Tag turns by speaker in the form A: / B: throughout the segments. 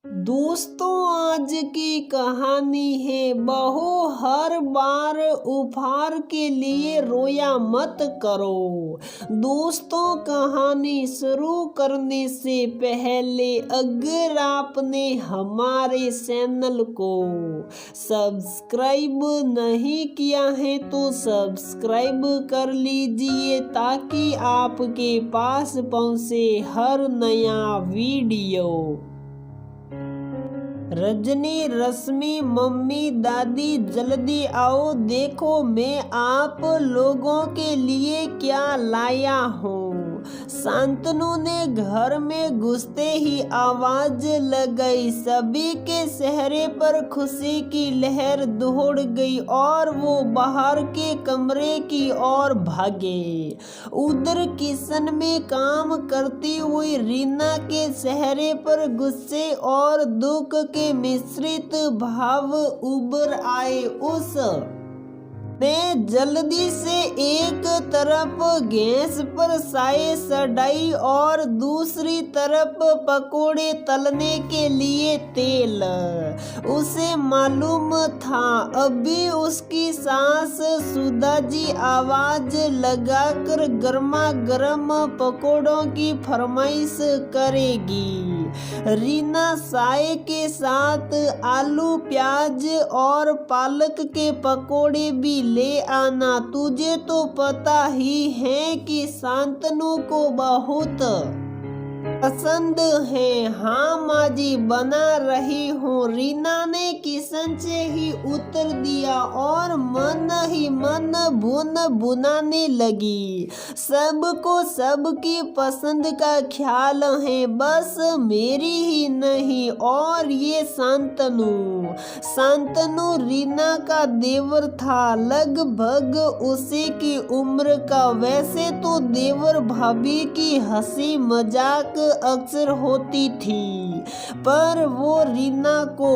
A: दोस्तों, आज की कहानी है बहू हर बार उपहार के लिए रोया मत करो। दोस्तों, कहानी शुरू करने से पहले अगर आपने हमारे चैनल को सब्सक्राइब नहीं किया है तो सब्सक्राइब कर लीजिए ताकि आपके पास पहुंचे हर नया वीडियो। रजनी, रश्मि, मम्मी, दादी जल्दी आओ, देखो मैं आप लोगों के लिए क्या लाया हूँ। शांतनु ने घर में घुसते ही आवाज लगाई। सभी के चेहरे पर खुशी की लहर दौड़ गई और वो बाहर के कमरे की ओर भागे। उधर किचन में काम करती हुई रीना के चेहरे पर गुस्से और दुख के मिश्रित भाव उभर आए। ने जल्दी से एक तरफ गैस पर चाय चढ़ाई और दूसरी तरफ पकोड़े तलने के लिए तेल। उसे मालूम था अभी उसकी सास सुधा जी आवाज लगाकर गर्मा गर्म पकोड़ों की फरमाइश करेगी। रीना चाय के साथ आलू, प्याज और पालक के पकोड़े भी ले आना। तुझे तो पता ही है कि शांतनु को बहुत पसंद है। हाँ माँ जी, बना रही हूँ, रीना ने किचन से ही उत्तर दिया और मन ही मन भुन भुनाने लगी। सबको सबकी पसंद का ख्याल है, बस मेरी ही नहीं। और ये शांतनु रीना का देवर था, लगभग उसी की उम्र का। वैसे तो देवर भाभी की हंसी मजाक अक्सर होती थी, पर वो रीना को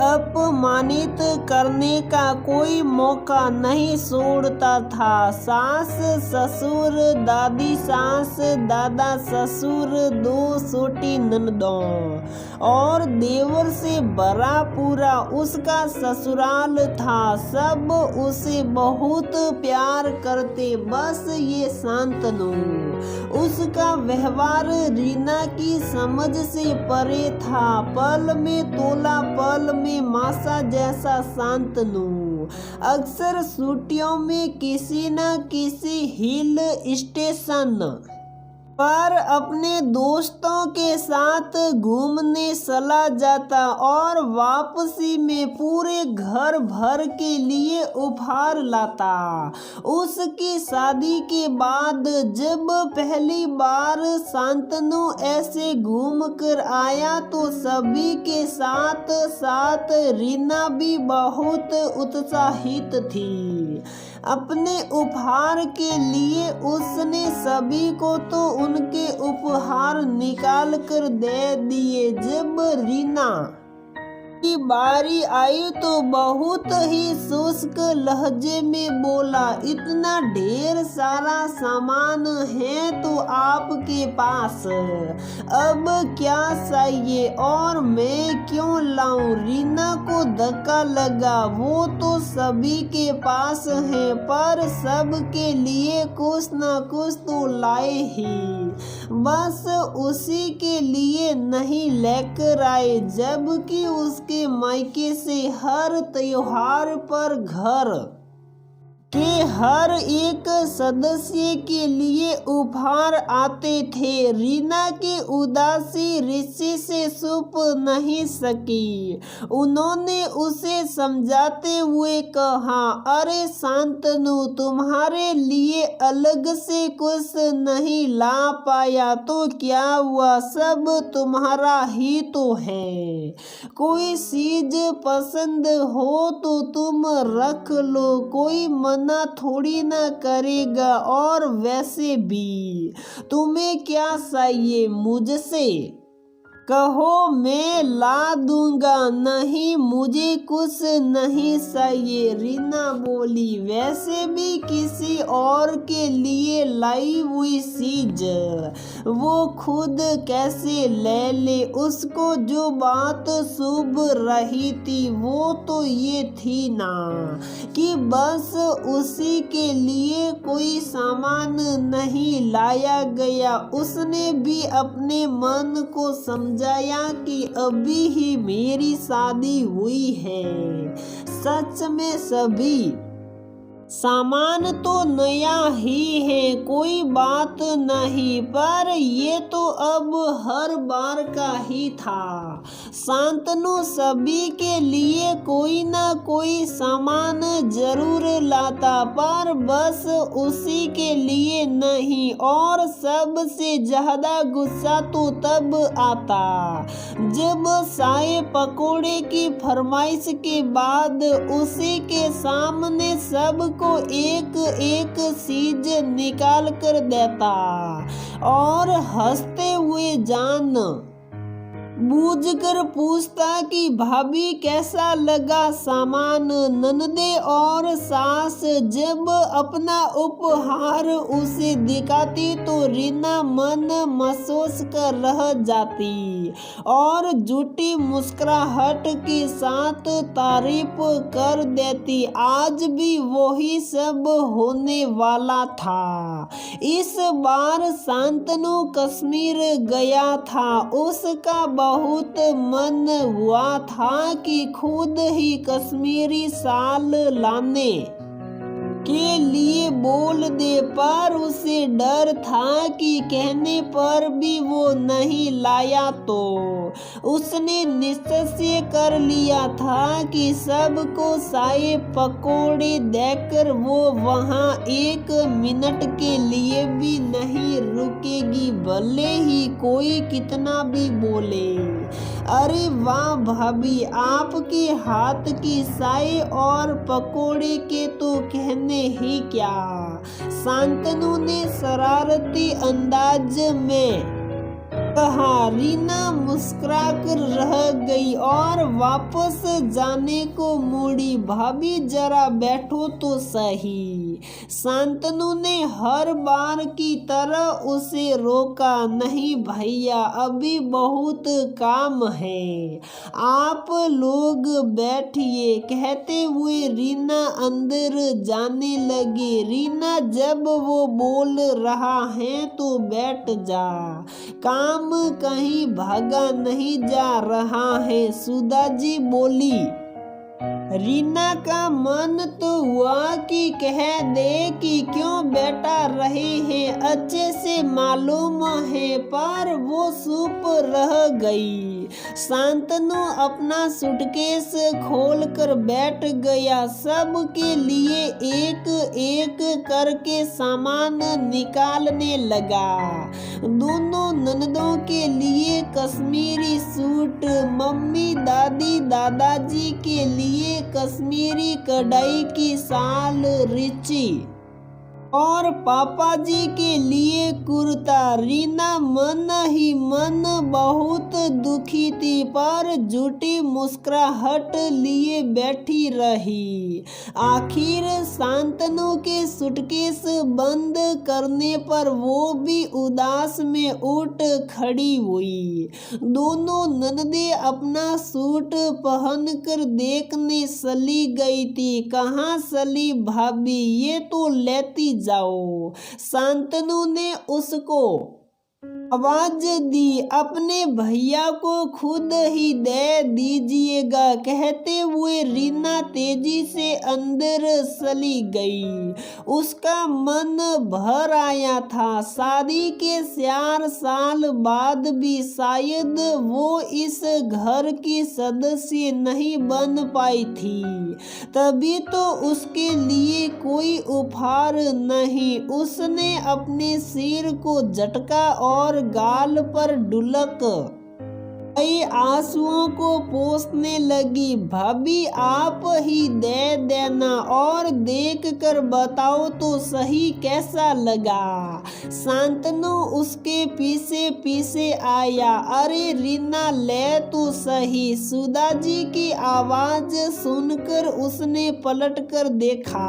A: अपमानित करने का कोई मौका नहीं छोड़ता था। सास ससुर, दादी सास, दादा ससुर, दो छोटी ननदों और देवर से भरा पूरा उसका ससुराल था। सब उसे बहुत प्यार करते। बस ये शांतनु, उसका व्यवहार रीना की समझ से परे था। पल में तोला, पल में मासा जैसा शांतनु अक्सर छुट्टियों में किसी न किसी हिल स्टेशन पर अपने दोस्तों के साथ घूमने चला जाता और वापसी में पूरे घर भर के लिए उपहार लाता। उसकी शादी के बाद जब पहली बार शांतनु ऐसे घूम कर आया तो सभी के साथ साथ रीना भी बहुत उत्साहित थी। अपने उपहार के लिए उसने सभी को तो उनके उपहार निकाल कर दे दिए। जब रीना की बारी आई तो बहुत ही शुष्क लहजे में बोला, इतना ढेर सारा सामान है तो आपके पास, अब क्या चाहिए और मैं क्यों लाऊं? रीना को धक्का लगा। वो तो सभी के पास है, पर सबके लिए कुछ न कुछ तो लाए ही, बस उसी के लिए नहीं लेकर आए। जबकि उसके मायके से हर त्योहार पर घर के हर एक सदस्य के लिए उपहार आते थे। रीना की उदासी ऋषि से छुप नहीं सकी। उन्होंने उसे समझाते हुए कहा, अरे शांतनु, तुम्हारे लिए अलग से कुछ नहीं ला पाया तो क्या हुआ, सब तुम्हारा ही तो है। कोई चीज पसंद हो तो तुम रख लो, कोई ना थोड़ी ना करेगा। और वैसे भी तुम्हें क्या चाहिए मुझसे? कहो मैं ला दूंगा, नहीं मुझे कुछ नहीं चाहिए। रीना बोली, वैसे भी किसी और के लिए लाई हुई चीज वो खुद कैसे ले ले। उसको जो बात शुभ रही थी वो तो ये थी ना कि बस उसी के लिए कोई सामान नहीं लाया गया। उसने भी अपने मन को समझाया कि अभी ही मेरी शादी हुई है। सच में सभी सामान तो नया ही है, कोई बात नहीं, पर ये तो अब हर बार का ही था। शांतनु सभी के लिए कोई ना कोई सामान जरूर लाता, पर बस उसी के लिए नहीं। और सबसे ज्यादा गुस्सा तो तब आता जब चाय पकोड़े की फरमाइश के बाद उसी के सामने सब को एक एक चीज निकाल कर देता और हंसते हुए जान बूझकर पूछता कि भाभी कैसा लगा सामान। ननदे और सास जब अपना उपहार उसे दिखाती तो रीना मन महसूस कर रह जाती और झूठी मुस्कुराहट के साथ तारीफ कर देती। आज भी वही सब होने वाला था। इस बार शांतनु कश्मीर गया था। उसका बहुत मन हुआ था कि खुद ही कश्मीरी शाल लाने के लिए बोल दे, पर उसे डर था कि कहने पर भी वो नहीं लाया तो उसने निश्चय कर लिया था कि सबको चाय पकोड़े देकर वो वहाँ एक मिनट के लिए भी नहीं रुकेगी, भले ही कोई कितना भी बोले। अरे वाह भाभी, आपके हाथ की चाय और पकोड़े के तो कहने ही क्या। शांतनु ने शरारती अंदाज में कहा। रीना मुस्कुराकर रह गई और वापस जाने को मुड़ी। भाभी जरा बैठो तो सही। शांतनु ने हर बार की तरह उसे रोका। नहीं भैया, अभी बहुत काम है, आप लोग बैठिए, कहते हुए रीना अंदर जाने लगी। रीना, जब वो बोल रहा है तो बैठ जा, काम कहीं भागा नहीं जा रहा है, सुधा जी बोली। रीना का मन तो हुआ कि कह दे कि क्यों बैठा रहे हैं, अच्छे से मालूम है, पर वो चुप रह गई। शांतनु अपना सूटकेस खोल कर बैठ गया। सब के लिए एक एक करके सामान निकालने लगा। दोनों ननदों के लिए कश्मीरी सूट, मम्मी दादी दादाजी के लिए कश्मीरी कढ़ाई की शाल रिची और पापा जी के लिए कुर्ता। रीना मन ही मन बहुत दुखी थी, पर झूठी मुस्कुराहट लिए बैठी रही। आखिर शांतनु के सूटकेस बंद करने पर वो भी उदास में उठ खड़ी हुई। दोनों ननदे अपना सूट पहनकर देखने चली गई थी। कहाँ चली भाभी, ये तो लेती जाओ। शांतनु ने उसको आवाज दी। अपने भैया को खुद ही दे दीजिएगा, कहते हुए रीना तेजी से अंदर चली गई। उसका मन भर आया था। शादी के 4 साल बाद भी शायद वो इस घर की सदस्य नहीं बन पाई थी, तभी तो उसके लिए कोई उपहार नहीं। उसने अपने सिर को झटका और गाल पर ढुलक कई आंसुओं को पोंछने लगी। भाभी आप ही दे देना और देख कर बताओ तो सही कैसा लगा। शांतनु उसके पीछे पीछे आया। अरे रीना ले तो सही। सुधा जी की आवाज सुनकर उसने पलट कर देखा।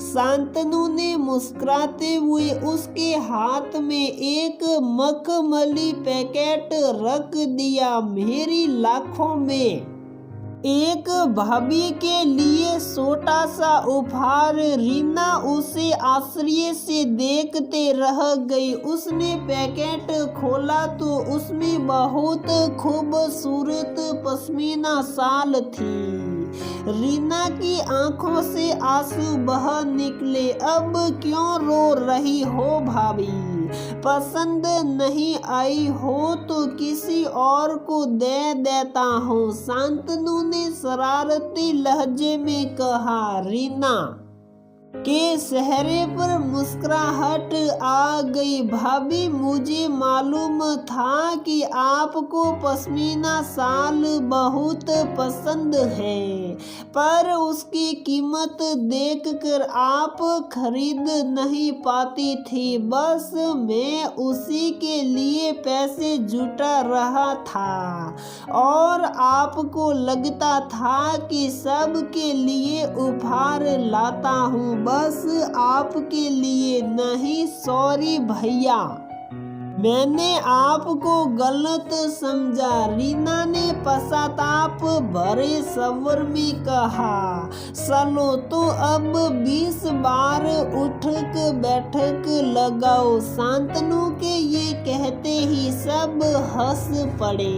A: शांतनु ने मुस्कुराते हुए उसके हाथ में एक मखमली पैकेट रख दिया। मेरी लाखों में एक भाभी के लिए छोटा सा उपहार। रीना उसे आश्चर्य से देखते रह गई। उसने पैकेट खोला तो उसमें बहुत खूबसूरत पश्मीना शाल थी। रीना की आंखों से आंसू बह निकले। अब क्यों रो रही हो भाभी? पसंद नहीं आई हो तो किसी और को दे देता हूँ, शांतनु ने शरारती लहजे में कहा। रीना के चेहरे पर मुस्कुराहट आ गई। भाभी मुझे मालूम था कि आपको पश्मीना शाल बहुत पसंद है, पर उसकी कीमत देखकर आप खरीद नहीं पाती थी। बस मैं उसी के लिए पैसे जुटा रहा था और आपको लगता था कि सबके लिए उपहार लाता हूँ, बस आपके लिए नहीं। सॉरी भैया, मैंने आपको गलत समझा, रीना ने पश्चाताप भरे स्वर में कहा। चलो तो अब 20 बार उठक बैठक लगाओ। शांतनु के ये कहते ही सब हंस पड़े।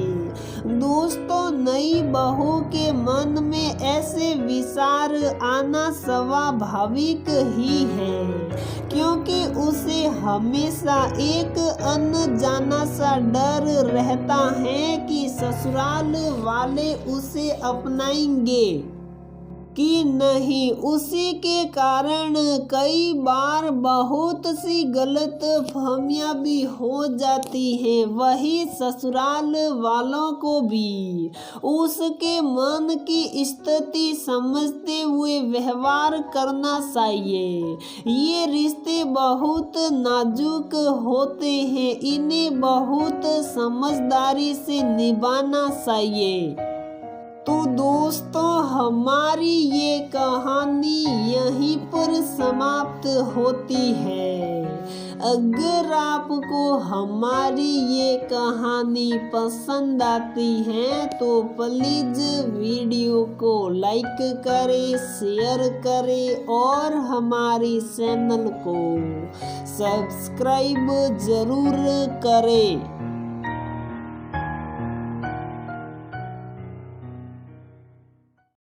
A: दोस्तों, नई बहू के मन में ऐसे विचार आना स्वाभाविक ही है, क्योंकि उसे हमेशा एक अनजाना सा डर रहता है कि ससुराल वाले उसे अपनाएंगे कि नहीं। उसी के कारण कई बार बहुत सी गलत फहमियां भी हो जाती हैं। वही ससुराल वालों को भी उसके मन की स्थिति समझते हुए व्यवहार करना चाहिए। ये रिश्ते बहुत नाजुक होते हैं, इन्हें बहुत समझदारी से निभाना चाहिए। तो दोस्तों, हमारी ये कहानी यहीं पर समाप्त होती है। अगर आपको हमारी ये कहानी पसंद आती है तो प्लीज़ वीडियो को लाइक करें, शेयर करें और हमारी चैनल को सब्सक्राइब ज़रूर करें।